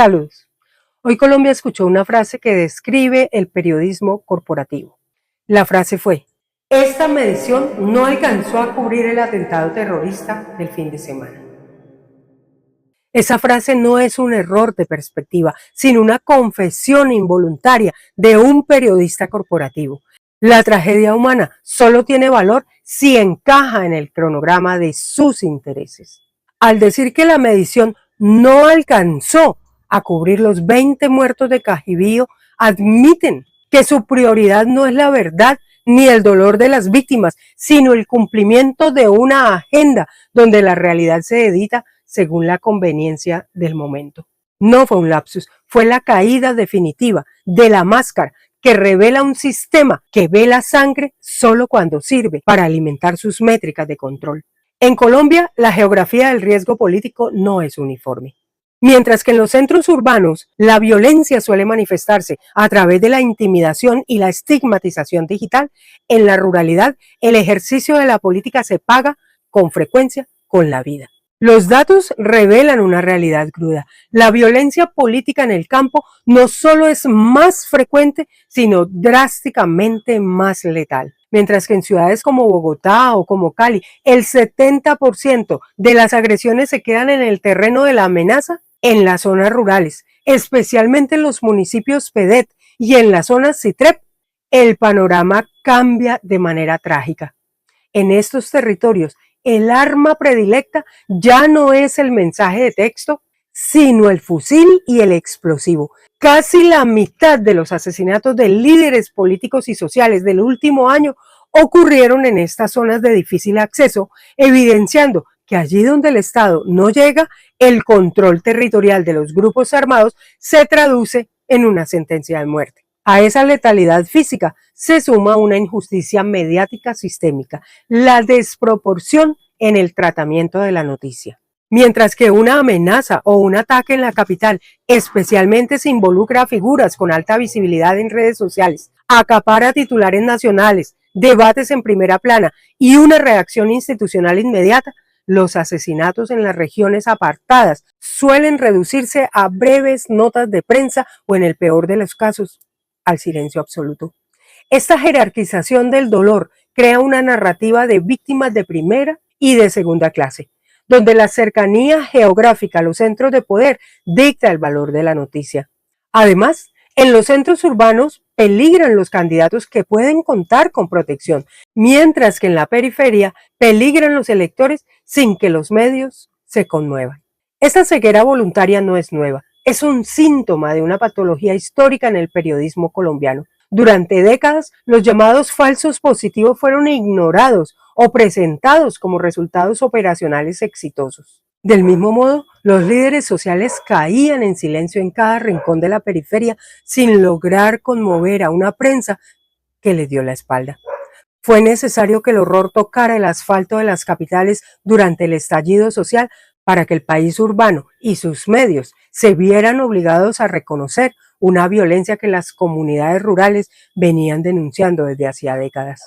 Saludos. Hoy Colombia escuchó una frase que describe el periodismo corporativo. La frase fue: esta medición no alcanzó a cubrir el atentado terrorista del fin de semana. Esa frase no es un error de perspectiva, sino una confesión involuntaria de un periodista corporativo. La tragedia humana solo tiene valor si encaja en el cronograma de sus intereses. Al decir que la medición no alcanzó a cubrir los 20 muertos de Cajibío, admiten que su prioridad no es la verdad ni el dolor de las víctimas, sino el cumplimiento de una agenda donde la realidad se edita según la conveniencia del momento. No fue un lapsus, fue la caída definitiva de la máscara que revela un sistema que ve la sangre solo cuando sirve para alimentar sus métricas de control. En Colombia, la geografía del riesgo político no es uniforme. Mientras que en los centros urbanos la violencia suele manifestarse a través de la intimidación y la estigmatización digital, en la ruralidad el ejercicio de la política se paga con frecuencia con la vida. Los datos revelan una realidad cruda. La violencia política en el campo no solo es más frecuente, sino drásticamente más letal. Mientras que en ciudades como Bogotá o como Cali, el 70% de las agresiones se quedan en el terreno de la amenaza, en las zonas rurales, especialmente en los municipios PEDET y en las zonas CITREP, el panorama cambia de manera trágica. En estos territorios, el arma predilecta ya no es el mensaje de texto, sino el fusil y el explosivo. Casi la mitad de los asesinatos de líderes políticos y sociales del último año ocurrieron en estas zonas de difícil acceso, evidenciando que allí donde el Estado no llega, el control territorial de los grupos armados se traduce en una sentencia de muerte. A esa letalidad física se suma una injusticia mediática sistémica, la desproporción en el tratamiento de la noticia. Mientras que una amenaza o un ataque en la capital especialmente se involucra a figuras con alta visibilidad en redes sociales, acapara titulares nacionales, debates en primera plana y una reacción institucional inmediata, los asesinatos en las regiones apartadas suelen reducirse a breves notas de prensa o, en el peor de los casos, al silencio absoluto. Esta jerarquización del dolor crea una narrativa de víctimas de primera y de segunda clase, donde la cercanía geográfica a los centros de poder dicta el valor de la noticia. Además, en los centros urbanos peligran los candidatos que pueden contar con protección, mientras que en la periferia peligran los electores sin que los medios se conmuevan. Esta ceguera voluntaria no es nueva, es un síntoma de una patología histórica en el periodismo colombiano. Durante décadas, los llamados falsos positivos fueron ignorados o presentados como resultados operacionales exitosos. Del mismo modo, los líderes sociales caían en silencio en cada rincón de la periferia sin lograr conmover a una prensa que les dio la espalda. Fue necesario que el horror tocara el asfalto de las capitales durante el estallido social para que el país urbano y sus medios se vieran obligados a reconocer una violencia que las comunidades rurales venían denunciando desde hacía décadas.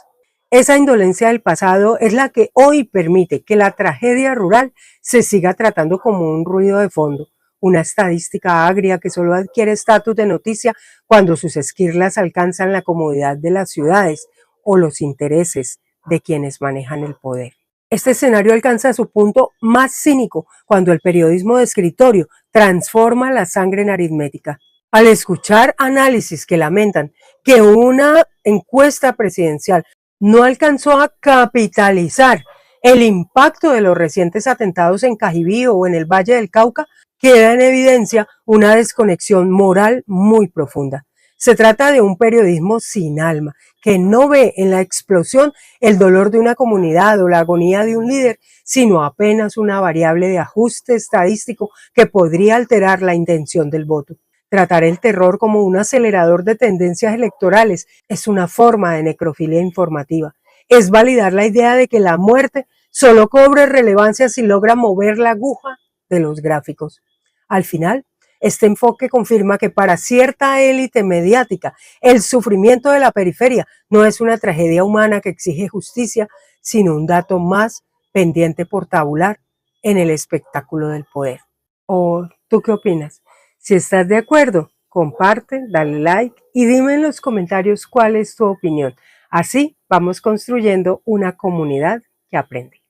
Esa indolencia del pasado es la que hoy permite que la tragedia rural se siga tratando como un ruido de fondo, una estadística agria que solo adquiere estatus de noticia cuando sus esquirlas alcanzan la comodidad de las ciudades o los intereses de quienes manejan el poder. Este escenario alcanza su punto más cínico cuando el periodismo de escritorio transforma la sangre en aritmética. Al escuchar análisis que lamentan que una encuesta presidencial no alcanzó a capitalizar el impacto de los recientes atentados en Cajibío o en el Valle del Cauca, queda en evidencia una desconexión moral muy profunda. Se trata de un periodismo sin alma, que no ve en la explosión el dolor de una comunidad o la agonía de un líder, sino apenas una variable de ajuste estadístico que podría alterar la intención del voto. Tratar el terror como un acelerador de tendencias electorales es una forma de necrofilia informativa. Es validar la idea de que la muerte solo cobra relevancia si logra mover la aguja de los gráficos. Al final, este enfoque confirma que para cierta élite mediática, el sufrimiento de la periferia no es una tragedia humana que exige justicia, sino un dato más pendiente por tabular en el espectáculo del poder. ¿O tú qué opinas? Si estás de acuerdo, comparte, dale like y dime en los comentarios cuál es tu opinión. Así vamos construyendo una comunidad que aprende.